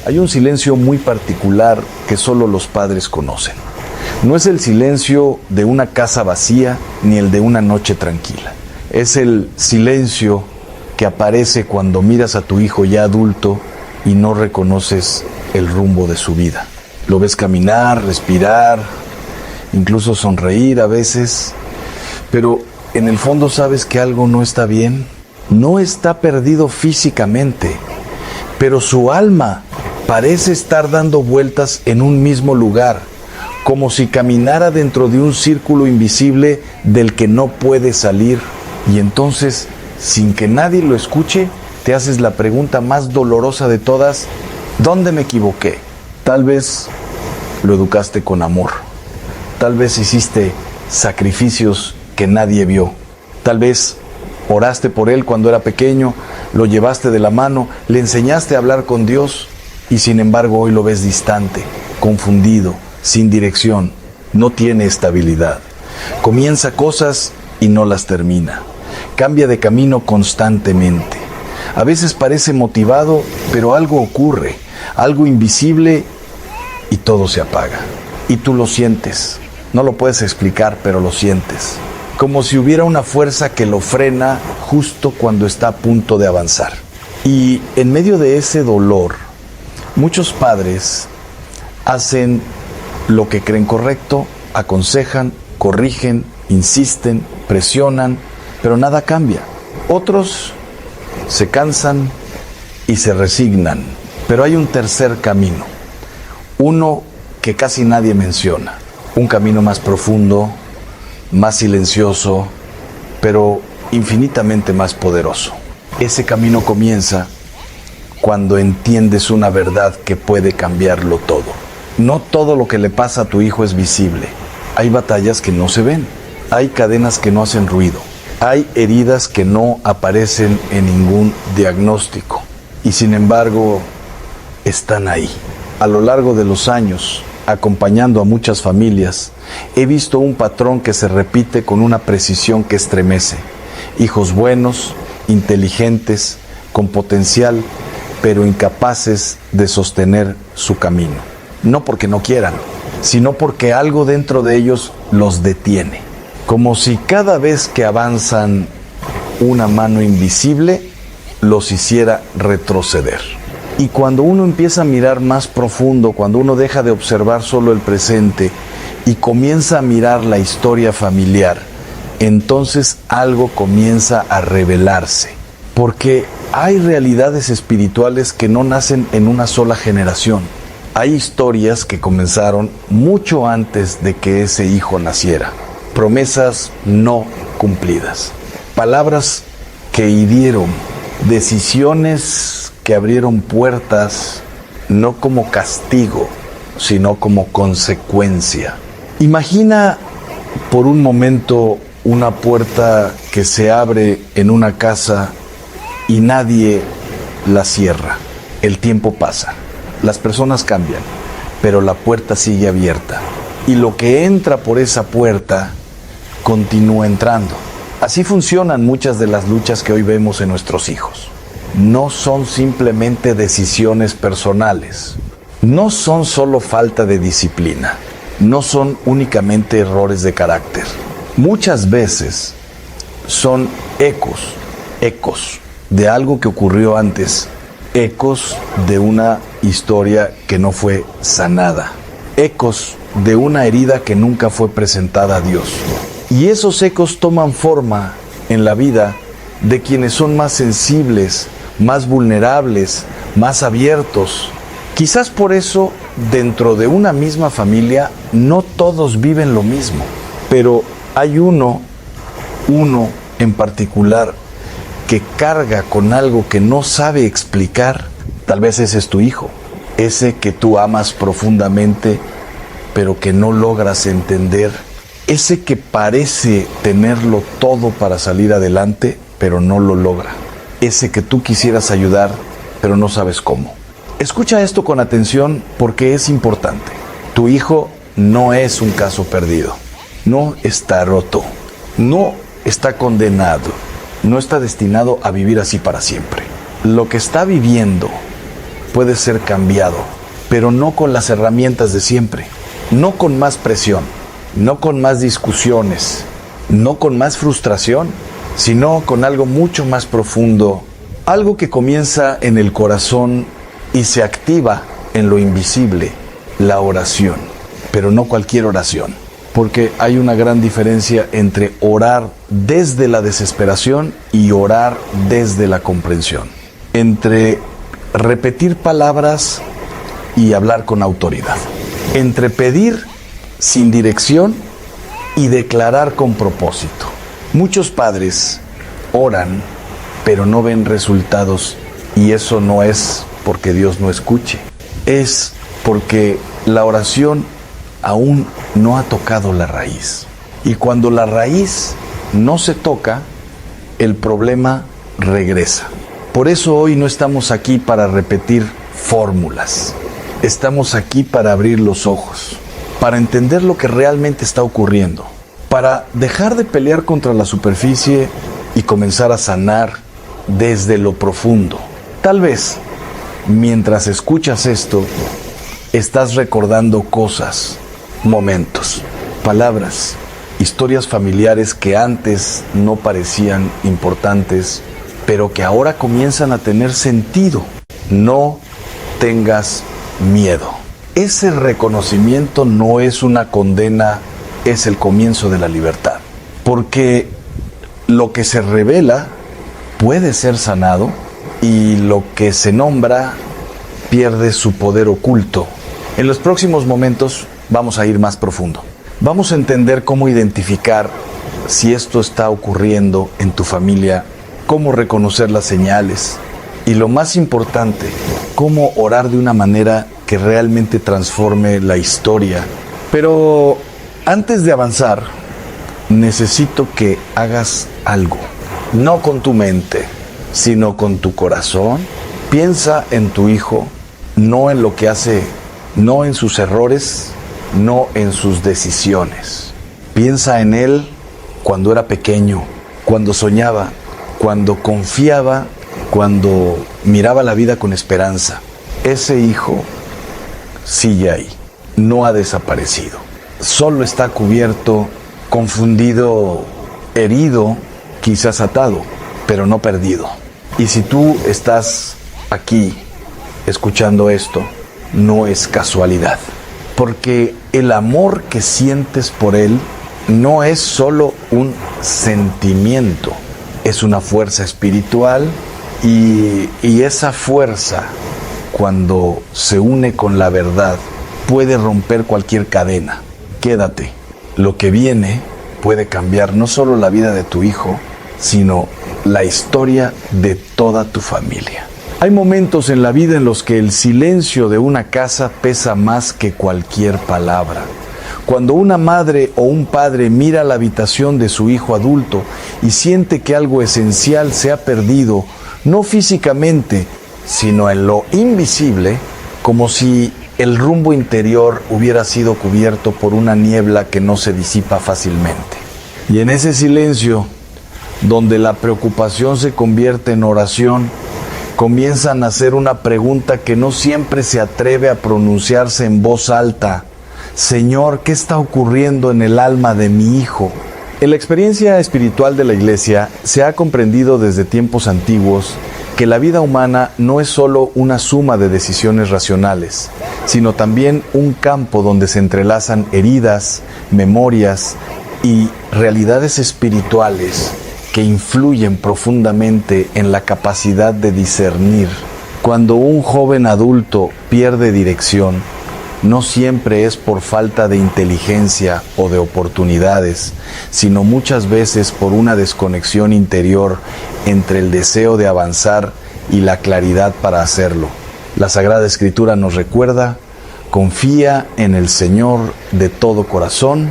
Hay un silencio muy particular que solo los padres conocen. No es el silencio de una casa vacía ni el de una noche tranquila. Es el silencio que aparece cuando miras a tu hijo ya adulto y no reconoces el rumbo de su vida. Lo ves caminar, respirar, incluso sonreír a veces, pero en el fondo sabes que algo no está bien. No está perdido físicamente, pero su alma parece estar dando vueltas en un mismo lugar, como si caminara dentro de un círculo invisible del que no puede salir. Y entonces, sin que nadie lo escuche, te haces la pregunta más dolorosa de todas: ¿dónde me equivoqué? Tal vez lo educaste con amor. Tal vez hiciste sacrificios que nadie vio. Tal vez oraste por él cuando era pequeño, lo llevaste de la mano, le enseñaste a hablar con Dios y sin embargo hoy lo ves distante, confundido, sin dirección, no tiene estabilidad. Comienza cosas y no las termina. Cambia de camino constantemente. A veces parece motivado, pero algo ocurre, algo invisible y todo se apaga. Y tú lo sientes. No lo puedes explicar, pero lo sientes. Como si hubiera una fuerza que lo frena justo cuando está a punto de avanzar. Y en medio de ese dolor, muchos padres hacen lo que creen correcto, aconsejan, corrigen, insisten, presionan, pero nada cambia. Otros se cansan y se resignan. Pero hay un tercer camino, uno que casi nadie menciona, un camino más profundo, más silencioso, pero infinitamente más poderoso. Ese camino comienza cuando entiendes una verdad que puede cambiarlo todo. No todo lo que le pasa a tu hijo es visible. Hay batallas que no se ven, hay cadenas que no hacen ruido, hay heridas que no aparecen en ningún diagnóstico y sin embargo están ahí. A lo largo de los años, acompañando a muchas familias, he visto un patrón que se repite con una precisión que estremece. Hijos buenos, inteligentes, con potencial, pero incapaces de sostener su camino. No porque no quieran, sino porque algo dentro de ellos los detiene. Como si cada vez que avanzan una mano invisible los hiciera retroceder. Y cuando uno empieza a mirar más profundo, cuando uno deja de observar solo el presente y comienza a mirar la historia familiar, entonces algo comienza a revelarse. Porque hay realidades espirituales que no nacen en una sola generación. Hay historias que comenzaron mucho antes de que ese hijo naciera. Promesas no cumplidas. Palabras que hirieron. Decisiones que abrieron puertas no como castigo, sino como consecuencia. Imagina por un momento una puerta que se abre en una casa y nadie la cierra. El tiempo pasa, las personas cambian, pero la puerta sigue abierta. Y lo que entra por esa puerta continúa entrando. Así funcionan muchas de las luchas que hoy vemos en nuestros hijos. No son simplemente decisiones personales, no son solo falta de disciplina, no son únicamente errores de carácter. Muchas veces son ecos de algo que ocurrió antes, ecos de una historia que no fue sanada, ecos de una herida que nunca fue presentada a Dios. Y esos ecos toman forma en la vida de quienes son más sensibles, más vulnerables, más abiertos. Quizás por eso, dentro de una misma familia, no todos viven lo mismo, pero hay uno en particular que carga con algo que no sabe explicar. Tal vez ese es tu hijo, ese que tú amas profundamente, pero que no logras entender, ese que parece tenerlo todo para salir adelante, pero no lo logra. Ese que tú quisieras ayudar, pero no sabes cómo. Escucha esto con atención porque es importante. Tu hijo no es un caso perdido. No está roto. No está condenado. No está destinado a vivir así para siempre. Lo que está viviendo puede ser cambiado, pero no con las herramientas de siempre, no con más presión, no con más discusiones, no con más frustración, sino con algo mucho más profundo, algo que comienza en el corazón y se activa en lo invisible, la oración, pero no cualquier oración, porque hay una gran diferencia entre orar desde la desesperación y orar desde la comprensión, entre repetir palabras y hablar con autoridad, entre pedir sin dirección y declarar con propósito. Muchos padres oran, pero no ven resultados, y eso no es porque Dios no escuche, es porque la oración aún no ha tocado la raíz. Y cuando la raíz no se toca, el problema regresa. Por eso hoy no estamos aquí para repetir fórmulas. Estamos aquí para abrir los ojos, para entender lo que realmente está ocurriendo, para dejar de pelear contra la superficie y comenzar a sanar desde lo profundo. Tal vez, mientras escuchas esto, estás recordando cosas, momentos, palabras, historias familiares que antes no parecían importantes, pero que ahora comienzan a tener sentido. No tengas miedo. Ese reconocimiento no es una condena, es el comienzo de la libertad. Porque lo que se revela puede ser sanado y lo que se nombra pierde su poder oculto. En los próximos momentos vamos a ir más profundo. Vamos a entender cómo identificar si esto está ocurriendo en tu familia, cómo reconocer las señales y, lo más importante, cómo orar de una manera que realmente transforme la historia. Pero antes de avanzar, necesito que hagas algo, no con tu mente, sino con tu corazón. Piensa en tu hijo, no en lo que hace, no en sus errores, no en sus decisiones. Piensa en él cuando era pequeño, cuando soñaba, cuando confiaba, cuando miraba la vida con esperanza. Ese hijo sigue ahí, no ha desaparecido. Solo está cubierto, confundido, herido, quizás atado, pero no perdido. Y si tú estás aquí escuchando esto, no es casualidad, porque el amor que sientes por él no es solo un sentimiento, es una fuerza espiritual y esa fuerza, cuando se une con la verdad, puede romper cualquier cadena. Quédate, lo que viene puede cambiar no solo la vida de tu hijo, sino la historia de toda tu familia. Hay momentos en la vida en los que el silencio de una casa pesa más que cualquier palabra. Cuando una madre o un padre mira la habitación de su hijo adulto y siente que algo esencial se ha perdido, no físicamente, sino en lo invisible, como si el rumbo interior hubiera sido cubierto por una niebla que no se disipa fácilmente. Y en ese silencio, donde la preocupación se convierte en oración, comienzan a hacer una pregunta que no siempre se atreve a pronunciarse en voz alta. Señor, ¿qué está ocurriendo en el alma de mi hijo? En la experiencia espiritual de la Iglesia se ha comprendido desde tiempos antiguos que la vida humana no es solo una suma de decisiones racionales, sino también un campo donde se entrelazan heridas, memorias y realidades espirituales que influyen profundamente en la capacidad de discernir. Cuando un joven adulto pierde dirección, no siempre es por falta de inteligencia o de oportunidades, sino muchas veces por una desconexión interior entre el deseo de avanzar y la claridad para hacerlo. La Sagrada Escritura nos recuerda: confía en el Señor de todo corazón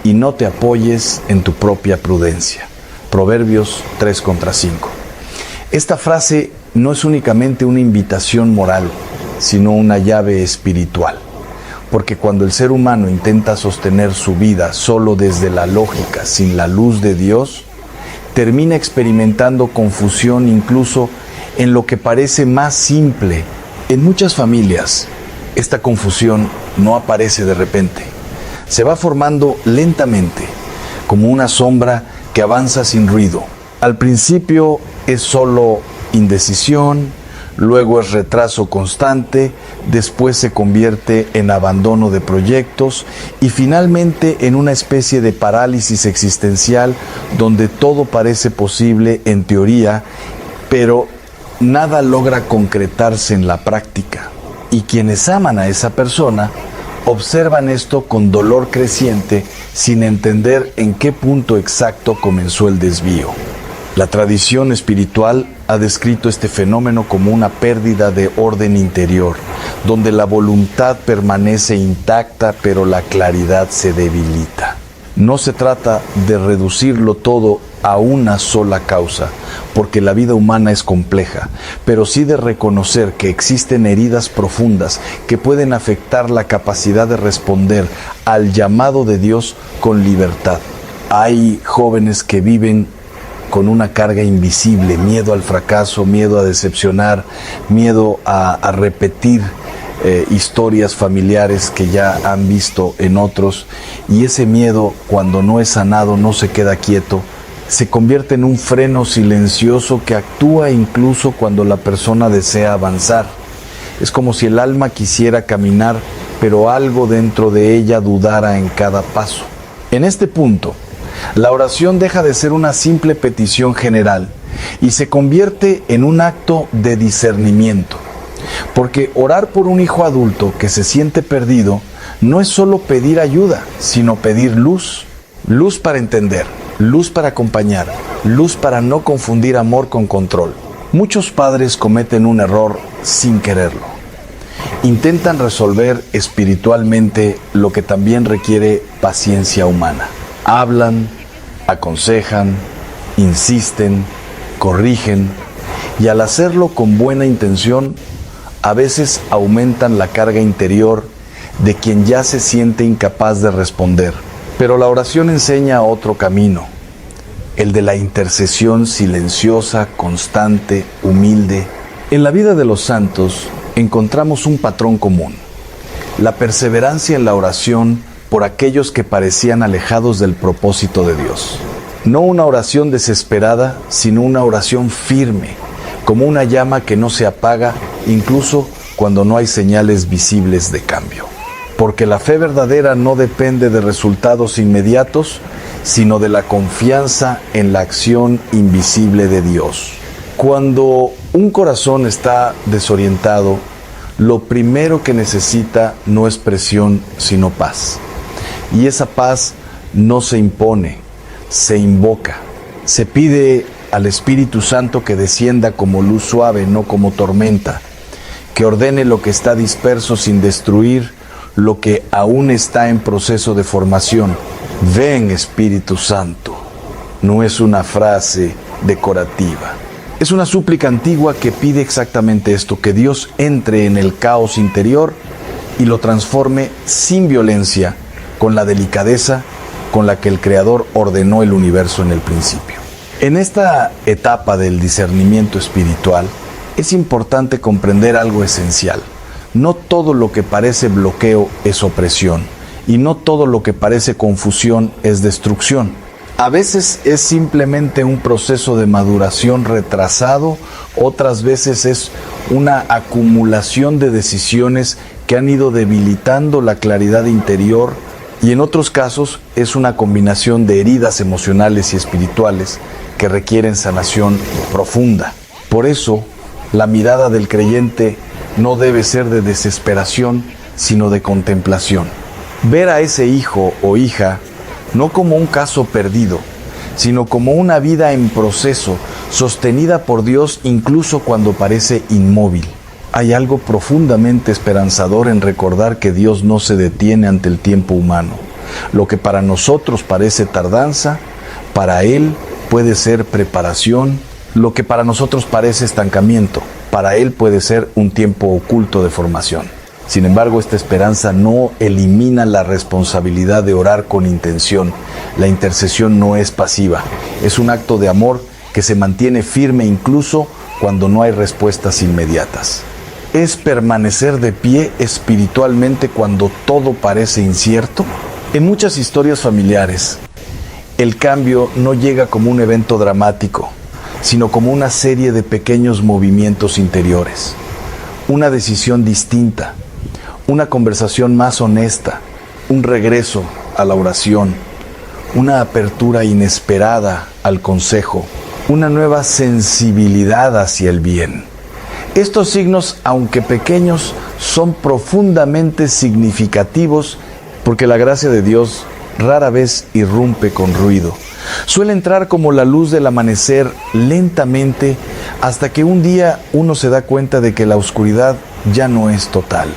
y no te apoyes en tu propia prudencia. Proverbios 3:5. Esta frase no es únicamente una invitación moral, sino una llave espiritual. Porque cuando el ser humano intenta sostener su vida solo desde la lógica, sin la luz de Dios, termina experimentando confusión incluso en lo que parece más simple En muchas familias, esta confusión no aparece de repente. Se va formando lentamente, como una sombra que avanza sin ruido. Al principio es solo indecisión, luego es retraso constante, después se convierte en abandono de proyectos y finalmente en una especie de parálisis existencial donde todo parece posible en teoría, pero nada logra concretarse en la práctica. Y quienes aman a esa persona observan esto con dolor creciente sin entender en qué punto exacto comenzó el desvío. La tradición espiritual ha descrito este fenómeno como una pérdida de orden interior, donde la voluntad permanece intacta pero la claridad se debilita. No se trata de reducirlo todo a una sola causa, porque la vida humana es compleja, pero sí de reconocer que existen heridas profundas que pueden afectar la capacidad de responder al llamado de Dios con libertad. Hay jóvenes que viven con una carga invisible, miedo al fracaso, miedo a decepcionar, miedo a repetir historias familiares que ya han visto en otros, y ese miedo, cuando no es sanado, no se queda quieto, se convierte en un freno silencioso que actúa incluso cuando la persona desea avanzar. Es como si el alma quisiera caminar, pero algo dentro de ella dudara en cada paso. En este punto, la oración deja de ser una simple petición general y se convierte en un acto de discernimiento. Porque orar por un hijo adulto que se siente perdido no es solo pedir ayuda, sino pedir luz. Luz para entender, luz para acompañar, luz para no confundir amor con control. Muchos padres cometen un error sin quererlo. Intentan resolver espiritualmente lo que también requiere paciencia humana. Hablan, aconsejan, insisten, corrigen, y al hacerlo con buena intención, a veces aumentan la carga interior de quien ya se siente incapaz de responder. Pero la oración enseña otro camino, el de la intercesión silenciosa, constante, humilde. En la vida de los santos encontramos un patrón común: la perseverancia en la oración por aquellos que parecían alejados del propósito de Dios. No una oración desesperada, sino una oración firme, como una llama que no se apaga incluso cuando no hay señales visibles de cambio. Porque la fe verdadera no depende de resultados inmediatos, sino de la confianza en la acción invisible de Dios. Cuando un corazón está desorientado, lo primero que necesita no es presión, sino paz. Y esa paz no se impone, se invoca. Se pide al Espíritu Santo que descienda como luz suave, no como tormenta, que ordene lo que está disperso sin destruir lo que aún está en proceso de formación. Ven, Espíritu Santo. No es una frase decorativa. Es una súplica antigua que pide exactamente esto: que Dios entre en el caos interior y lo transforme sin violencia, con la delicadeza con la que el Creador ordenó el universo en el principio. En esta etapa del discernimiento espiritual es importante comprender algo esencial. No todo lo que parece bloqueo es opresión, y no todo lo que parece confusión es destrucción. A veces es simplemente un proceso de maduración retrasado, otras veces es una acumulación de decisiones que han ido debilitando la claridad interior, y en otros casos es una combinación de heridas emocionales y espirituales que requieren sanación profunda. Por eso, la mirada del creyente no debe ser de desesperación, sino de contemplación. Ver a ese hijo o hija no como un caso perdido, sino como una vida en proceso, sostenida por Dios incluso cuando parece inmóvil. Hay algo profundamente esperanzador en recordar que Dios no se detiene ante el tiempo humano. Lo que para nosotros parece tardanza, para Él puede ser preparación. Lo que para nosotros parece estancamiento, para Él puede ser un tiempo oculto de formación. Sin embargo, esta esperanza no elimina la responsabilidad de orar con intención. La intercesión no es pasiva, es un acto de amor que se mantiene firme incluso cuando no hay respuestas inmediatas. es permanecer de pie espiritualmente cuando todo parece incierto? En muchas historias familiares, el cambio no llega como un evento dramático, sino como una serie de pequeños movimientos interiores. Una decisión distinta, una conversación más honesta, un regreso a la oración, una apertura inesperada al consejo, una nueva sensibilidad hacia el bien. Estos signos, aunque pequeños, son profundamente significativos porque la gracia de Dios rara vez irrumpe con ruido. Suele entrar como la luz del amanecer lentamente hasta que un día uno se da cuenta de que la oscuridad ya no es total.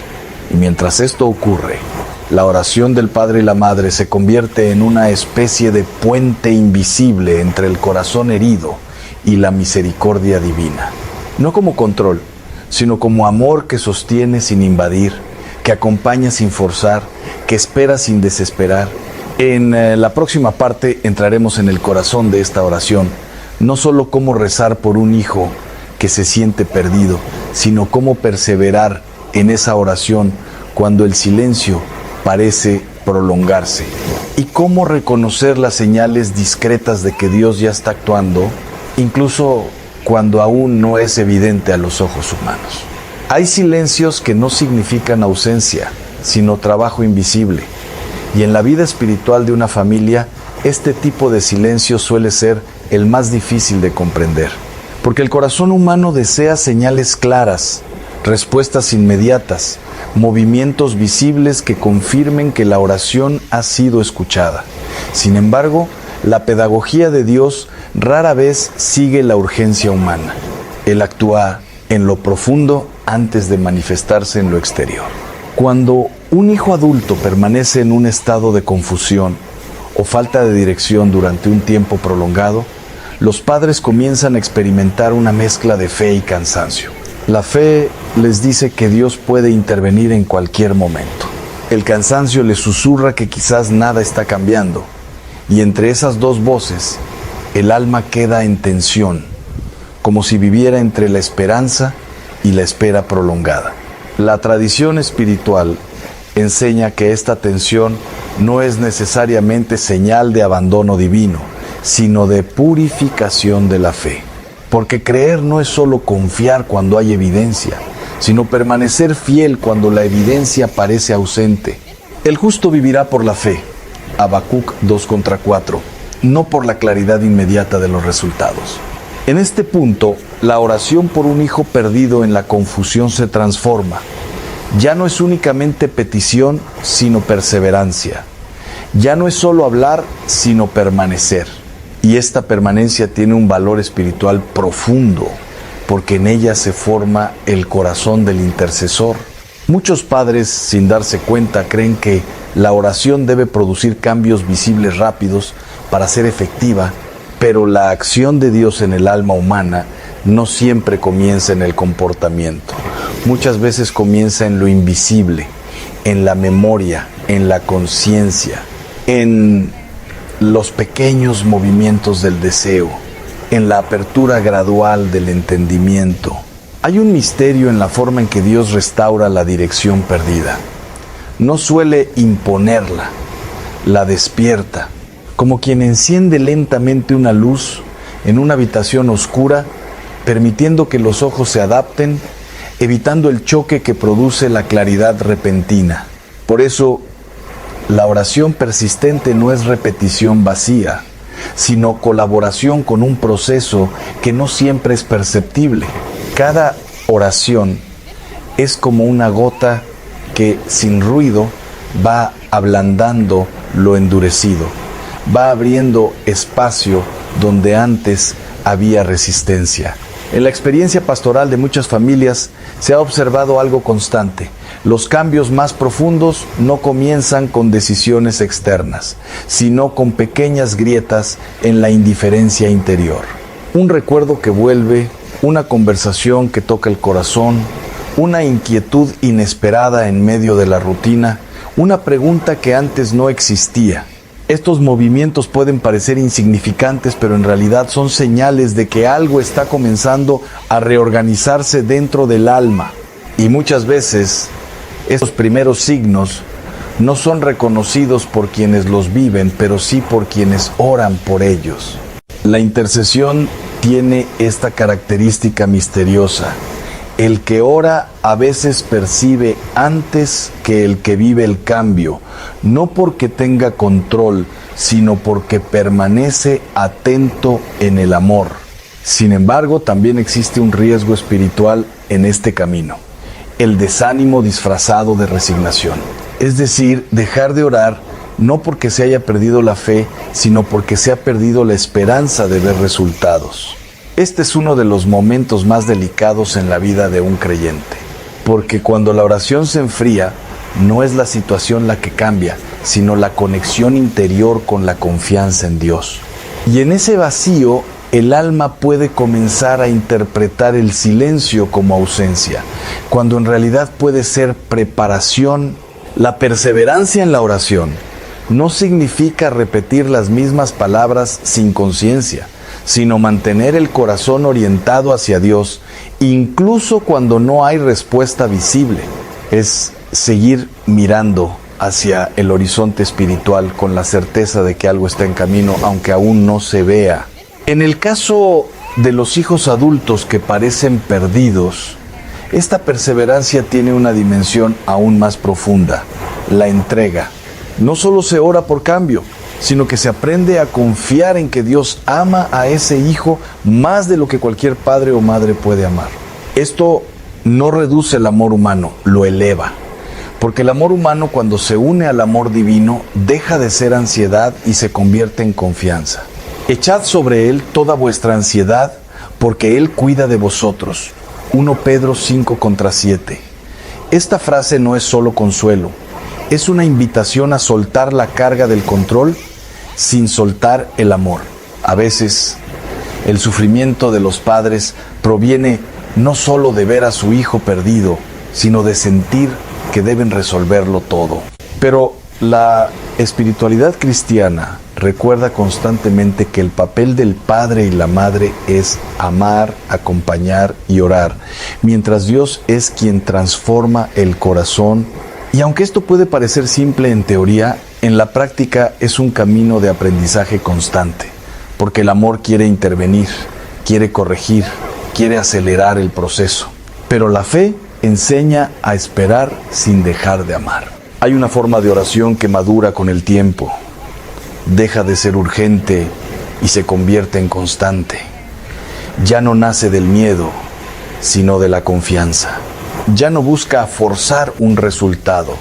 Y mientras esto ocurre, la oración del Padre y la Madre se convierte en una especie de puente invisible entre el corazón herido y la misericordia divina. No como control, sino como amor que sostiene sin invadir, que acompaña sin forzar, que espera sin desesperar. En la próxima parte entraremos en el corazón de esta oración, no solo cómo rezar por un hijo que se siente perdido, sino cómo perseverar en esa oración cuando el silencio parece prolongarse, y cómo reconocer las señales discretas de que Dios ya está actuando, incluso cuando aún no es evidente a los ojos humanos. Hay silencios que no significan ausencia, sino trabajo invisible. Y en la vida espiritual de una familia, este tipo de silencio suele ser el más difícil de comprender. Porque el corazón humano desea señales claras, respuestas inmediatas, movimientos visibles que confirmen que la oración ha sido escuchada. Sin embargo, la pedagogía de Dios rara vez sigue la urgencia humana. Él actúa en lo profundo antes de manifestarse en lo exterior. Cuando un hijo adulto permanece en un estado de confusión o falta de dirección durante un tiempo prolongado, los padres comienzan a experimentar una mezcla de fe y cansancio. La fe les dice que Dios puede intervenir en cualquier momento. El cansancio les susurra que quizás nada está cambiando. Y entre esas dos voces, el alma queda en tensión, como si viviera entre la esperanza y la espera prolongada. La tradición espiritual enseña que esta tensión no es necesariamente señal de abandono divino, sino de purificación de la fe. Porque creer no es solo confiar cuando hay evidencia, sino permanecer fiel cuando la evidencia parece ausente. El justo vivirá por la fe, Habacuc 2:4, no por la claridad inmediata de los resultados. En este punto, la oración por un hijo perdido en la confusión se transforma. Ya no es únicamente petición, sino perseverancia. Ya no es solo hablar, sino permanecer. Y esta permanencia tiene un valor espiritual profundo, porque en ella se forma el corazón del intercesor. Muchos padres, sin darse cuenta, creen que la oración debe producir cambios visibles rápidos para ser efectiva, pero la acción de Dios en el alma humana no siempre comienza en el comportamiento. Muchas veces comienza en lo invisible, en la memoria, en la conciencia, en los pequeños movimientos del deseo, en la apertura gradual del entendimiento. Hay un misterio en la forma en que Dios restaura la dirección perdida. No suele imponerla, la despierta, como quien enciende lentamente una luz en una habitación oscura, permitiendo que los ojos se adapten, evitando el choque que produce la claridad repentina. Por eso, la oración persistente no es repetición vacía, sino colaboración con un proceso que no siempre es perceptible. Cada oración es como una gota que, sin ruido, va ablandando lo endurecido, va abriendo espacio donde antes había resistencia. En la experiencia pastoral de muchas familias se ha observado algo constante. Los cambios más profundos no comienzan con decisiones externas, sino con pequeñas grietas en la indiferencia interior. Un recuerdo que vuelve, una conversación que toca el corazón, una inquietud inesperada en medio de la rutina, una pregunta que antes no existía. Estos movimientos pueden parecer insignificantes, pero en realidad son señales de que algo está comenzando a reorganizarse dentro del alma. Y muchas veces estos primeros signos no son reconocidos por quienes los viven, pero sí por quienes oran por ellos. La intercesión tiene esta característica misteriosa. El que ora a veces percibe antes que el que vive el cambio, no porque tenga control, sino porque permanece atento en el amor. Sin embargo, también existe un riesgo espiritual en este camino: el desánimo disfrazado de resignación. Es decir, dejar de orar no porque se haya perdido la fe, sino porque se ha perdido la esperanza de ver resultados. Este es uno de los momentos más delicados en la vida de un creyente, porque cuando la oración se enfría, no es la situación la que cambia, sino la conexión interior con la confianza en Dios. Y en ese vacío, el alma puede comenzar a interpretar el silencio como ausencia, cuando en realidad puede ser preparación. La perseverancia en la oración no significa repetir las mismas palabras sin conciencia, sino mantener el corazón orientado hacia Dios, incluso cuando no hay respuesta visible. Es seguir mirando hacia el horizonte espiritual con la certeza de que algo está en camino, aunque aún no se vea. En el caso de los hijos adultos que parecen perdidos, esta perseverancia tiene una dimensión aún más profunda: la entrega. No solo se ora por cambio, sino que se aprende a confiar en que Dios ama a ese hijo más de lo que cualquier padre o madre puede amar. Esto no reduce el amor humano, lo eleva. Porque el amor humano, cuando se une al amor divino, deja de ser ansiedad y se convierte en confianza. Echad sobre Él toda vuestra ansiedad, porque Él cuida de vosotros. 1 Pedro 5:7. Esta frase no es solo consuelo, es una invitación a soltar la carga del control sin soltar el amor. A veces, el sufrimiento de los padres proviene no solo de ver a su hijo perdido, sino de sentir que deben resolverlo todo. Pero la espiritualidad cristiana recuerda constantemente que el papel del padre y la madre es amar, acompañar y orar, mientras Dios es quien transforma el corazón. Y aunque esto puede parecer simple en teoría, en la práctica es un camino de aprendizaje constante, porque el amor quiere intervenir, quiere corregir, quiere acelerar el proceso. Pero la fe enseña a esperar sin dejar de amar. Hay una forma de oración que madura con el tiempo. Deja de ser urgente y se convierte en constante. Ya no nace del miedo, sino de la confianza. Ya no busca forzar un resultado,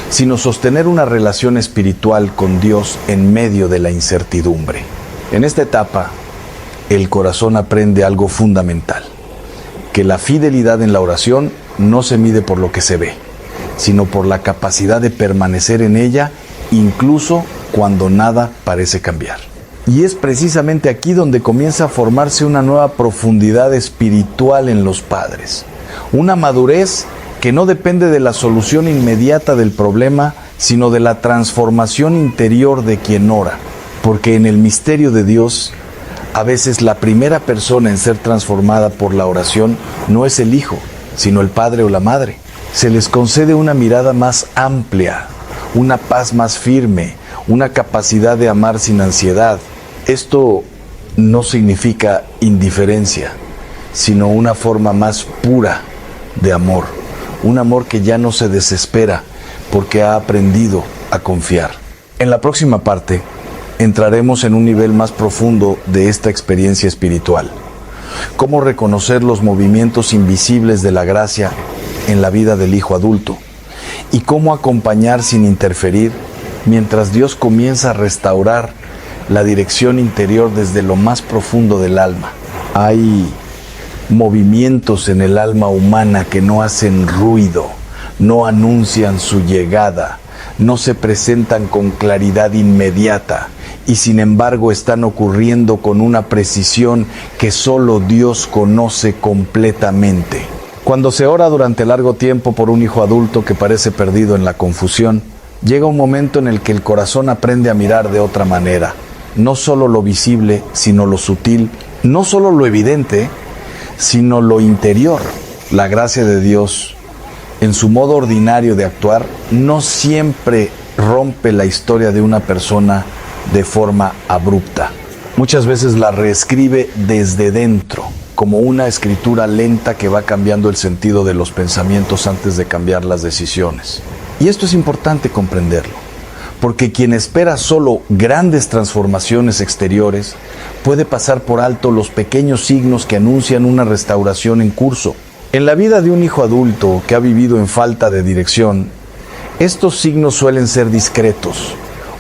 sino sostener una relación espiritual con Dios en medio de la incertidumbre. En esta etapa, el corazón aprende algo fundamental: que la fidelidad en la oración no se mide por lo que se ve, sino por la capacidad de permanecer en ella, incluso cuando nada parece cambiar. Y es precisamente aquí donde comienza a formarse una nueva profundidad espiritual en los padres. Una madurez que no depende de la solución inmediata del problema, sino de la transformación interior de quien ora. Porque en el misterio de Dios, a veces la primera persona en ser transformada por la oración no es el hijo, sino el padre o la madre. Se les concede una mirada más amplia, una paz más firme, una capacidad de amar sin ansiedad. Esto no significa indiferencia, sino una forma más pura de amor. Un amor que ya no se desespera porque ha aprendido a confiar. En la próxima parte entraremos en un nivel más profundo de esta experiencia espiritual. Cómo reconocer los movimientos invisibles de la gracia en la vida del hijo adulto y cómo acompañar sin interferir mientras Dios comienza a restaurar la dirección interior desde lo más profundo del alma. Hay movimientos en el alma humana que no hacen ruido, no anuncian su llegada, no se presentan con claridad inmediata y sin embargo están ocurriendo con una precisión que solo Dios conoce completamente. Cuando se ora durante largo tiempo por un hijo adulto que parece perdido en la confusión, llega un momento en el que el corazón aprende a mirar de otra manera, no solo lo visible, sino lo sutil, no solo lo evidente, sino lo interior. La gracia de Dios en su modo ordinario de actuar, no siempre rompe la historia de una persona de forma abrupta. Muchas veces la reescribe desde dentro, como una escritura lenta que va cambiando el sentido de los pensamientos antes de cambiar las decisiones. Y esto es importante comprenderlo, porque quien espera solo grandes transformaciones exteriores puede pasar por alto los pequeños signos que anuncian una restauración en curso. En la vida de un hijo adulto que ha vivido en falta de dirección, estos signos suelen ser discretos,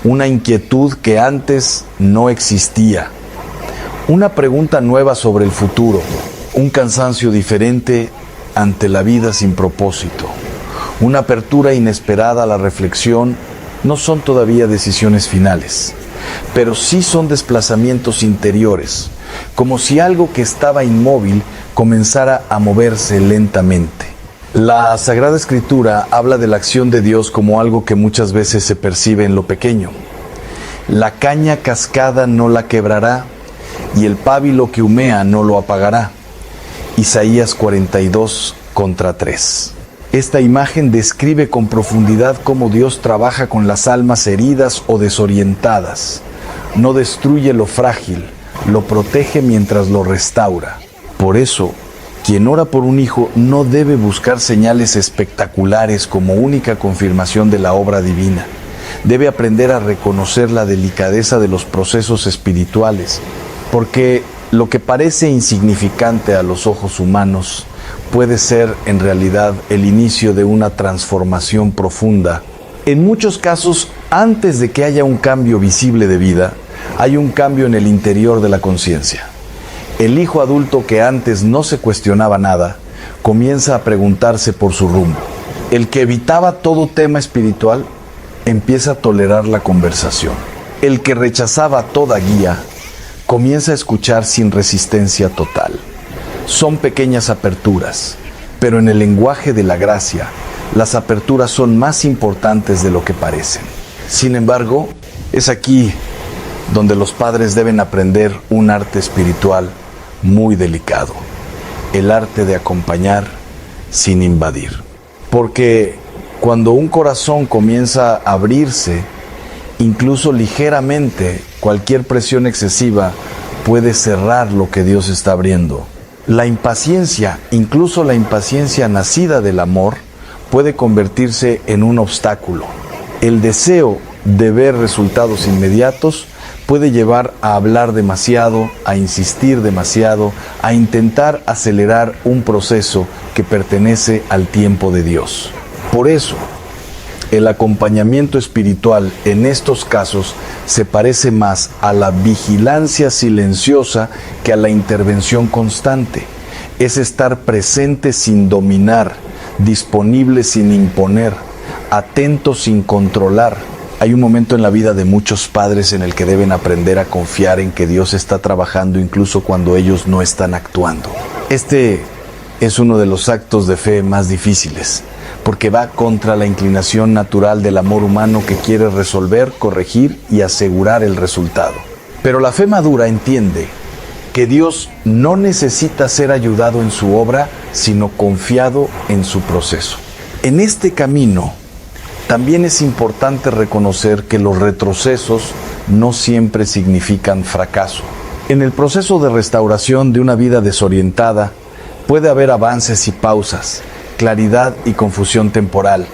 una inquietud que antes no existía, una pregunta nueva sobre el futuro, un cansancio diferente ante la vida sin propósito, una apertura inesperada a la reflexión. No son todavía decisiones finales, pero sí son desplazamientos interiores, como si algo que estaba inmóvil comenzara a moverse lentamente. La Sagrada Escritura habla de la acción de Dios como algo que muchas veces se percibe en lo pequeño. La caña cascada no la quebrará, y el pábilo que humea no lo apagará. Isaías 42:3. Esta imagen describe con profundidad cómo Dios trabaja con las almas heridas o desorientadas. No destruye lo frágil, lo protege mientras lo restaura. Por eso, quien ora por un hijo no debe buscar señales espectaculares como única confirmación de la obra divina. Debe aprender a reconocer la delicadeza de los procesos espirituales, porque lo que parece insignificante a los ojos humanos puede ser en realidad el inicio de una transformación profunda. En muchos casos, antes de que haya un cambio visible de vida, hay un cambio en el interior de la conciencia. El hijo adulto que antes no se cuestionaba nada, comienza a preguntarse por su rumbo. El que evitaba todo tema espiritual, empieza a tolerar la conversación. El que rechazaba toda guía, comienza a escuchar sin resistencia total. Son pequeñas aperturas, pero en el lenguaje de la gracia, las aperturas son más importantes de lo que parecen. Sin embargo, es aquí donde los padres deben aprender un arte espiritual muy delicado, el arte de acompañar sin invadir. Porque cuando un corazón comienza a abrirse, incluso ligeramente, cualquier presión excesiva puede cerrar lo que Dios está abriendo. La impaciencia, incluso la impaciencia nacida del amor, puede convertirse en un obstáculo. El deseo de ver resultados inmediatos puede llevar a hablar demasiado, a insistir demasiado, a intentar acelerar un proceso que pertenece al tiempo de Dios. Por eso, el acompañamiento espiritual en estos casos se parece más a la vigilancia silenciosa que a la intervención constante. Es estar presente sin dominar, disponible sin imponer, atento sin controlar. Hay un momento en la vida de muchos padres en el que deben aprender a confiar en que Dios está trabajando incluso cuando ellos no están actuando. Este es uno de los actos de fe más difíciles, porque va contra la inclinación natural del amor humano que quiere resolver, corregir y asegurar el resultado. Pero la fe madura entiende que Dios no necesita ser ayudado en su obra, sino confiado en su proceso. En este camino, también es importante reconocer que los retrocesos no siempre significan fracaso. En el proceso de restauración de una vida desorientada, puede haber avances y pausas, claridad y confusión temporal,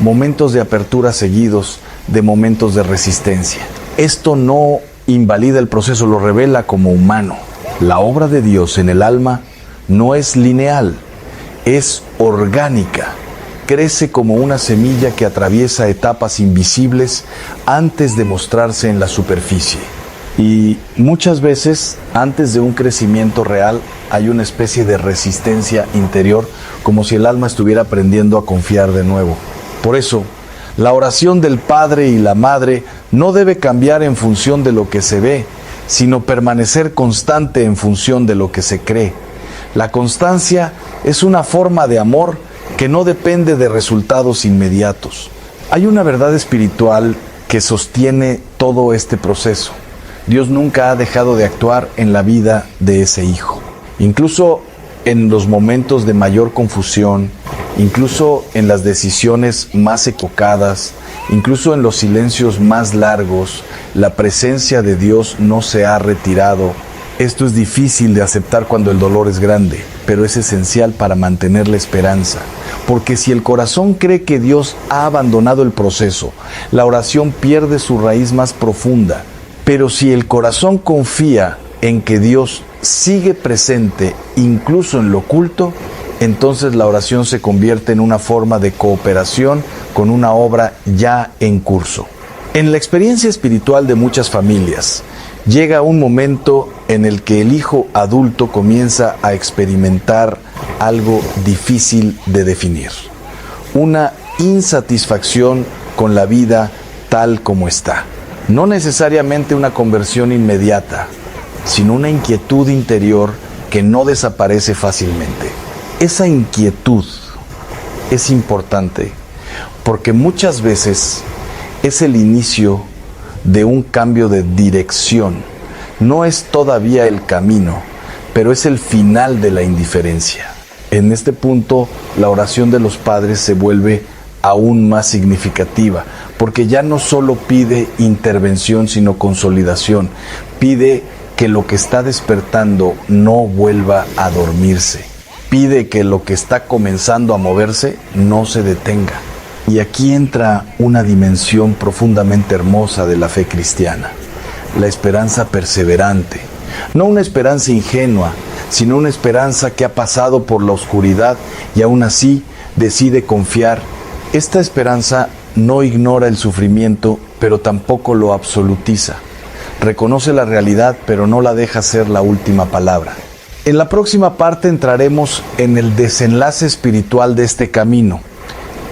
momentos de apertura seguidos de momentos de resistencia. Esto no invalida el proceso, lo revela como humano. La obra de Dios en el alma no es lineal, es orgánica. Crece como una semilla que atraviesa etapas invisibles antes de mostrarse en la superficie. Y muchas veces, antes de un crecimiento real, hay una especie de resistencia interior, como si el alma estuviera aprendiendo a confiar de nuevo. Por eso, la oración del padre y la madre no debe cambiar en función de lo que se ve, sino permanecer constante en función de lo que se cree. La constancia es una forma de amor que no depende de resultados inmediatos. Hay una verdad espiritual que sostiene todo este proceso. Dios nunca ha dejado de actuar en la vida de ese hijo. Incluso en los momentos de mayor confusión, incluso en las decisiones más equivocadas, incluso en los silencios más largos, la presencia de Dios no se ha retirado. Esto es difícil de aceptar cuando el dolor es grande, pero es esencial para mantener la esperanza. Porque si el corazón cree que Dios ha abandonado el proceso, la oración pierde su raíz más profunda. Pero si el corazón confía en que Dios sigue presente incluso en lo oculto, entonces la oración se convierte en una forma de cooperación con una obra ya en curso. En la experiencia espiritual de muchas familias, llega un momento en el que el hijo adulto comienza a experimentar algo difícil de definir. Una insatisfacción con la vida tal como está. No necesariamente una conversión inmediata, sino una inquietud interior que no desaparece fácilmente. Esa inquietud es importante porque muchas veces es el inicio de un cambio de dirección. No es todavía el camino, pero es el final de la indiferencia. En este punto, la oración de los padres se vuelve aún más significativa, porque ya no solo pide intervención, sino consolidación. Pide que lo que está despertando no vuelva a dormirse. Pide que lo que está comenzando a moverse no se detenga. Y aquí entra una dimensión profundamente hermosa de la fe cristiana, la esperanza perseverante. No una esperanza ingenua, sino una esperanza que ha pasado por la oscuridad y aún así decide confiar. Esta esperanza no ignora el sufrimiento, pero tampoco lo absolutiza. Reconoce la realidad, pero no la deja ser la última palabra. En la próxima parte entraremos en el desenlace espiritual de este camino.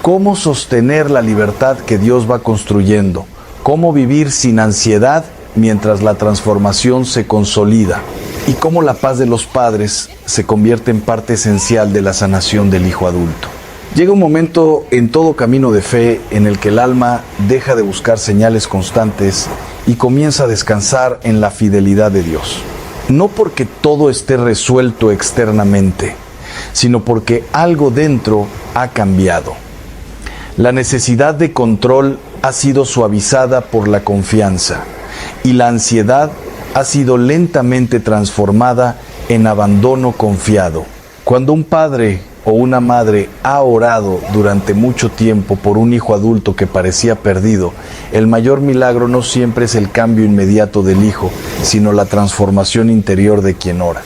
Cómo sostener la libertad que Dios va construyendo. Cómo vivir sin ansiedad mientras la transformación se consolida. Y cómo la paz de los padres se convierte en parte esencial de la sanación del hijo adulto. Llega un momento en todo camino de fe en el que el alma deja de buscar señales constantes y comienza a descansar en la fidelidad de Dios. No porque todo esté resuelto externamente, sino porque algo dentro ha cambiado. La necesidad de control ha sido suavizada por la confianza y la ansiedad ha sido lentamente transformada en abandono confiado. Cuando un padre o una madre ha orado durante mucho tiempo por un hijo adulto que parecía perdido, el mayor milagro no siempre es el cambio inmediato del hijo, sino la transformación interior de quien ora.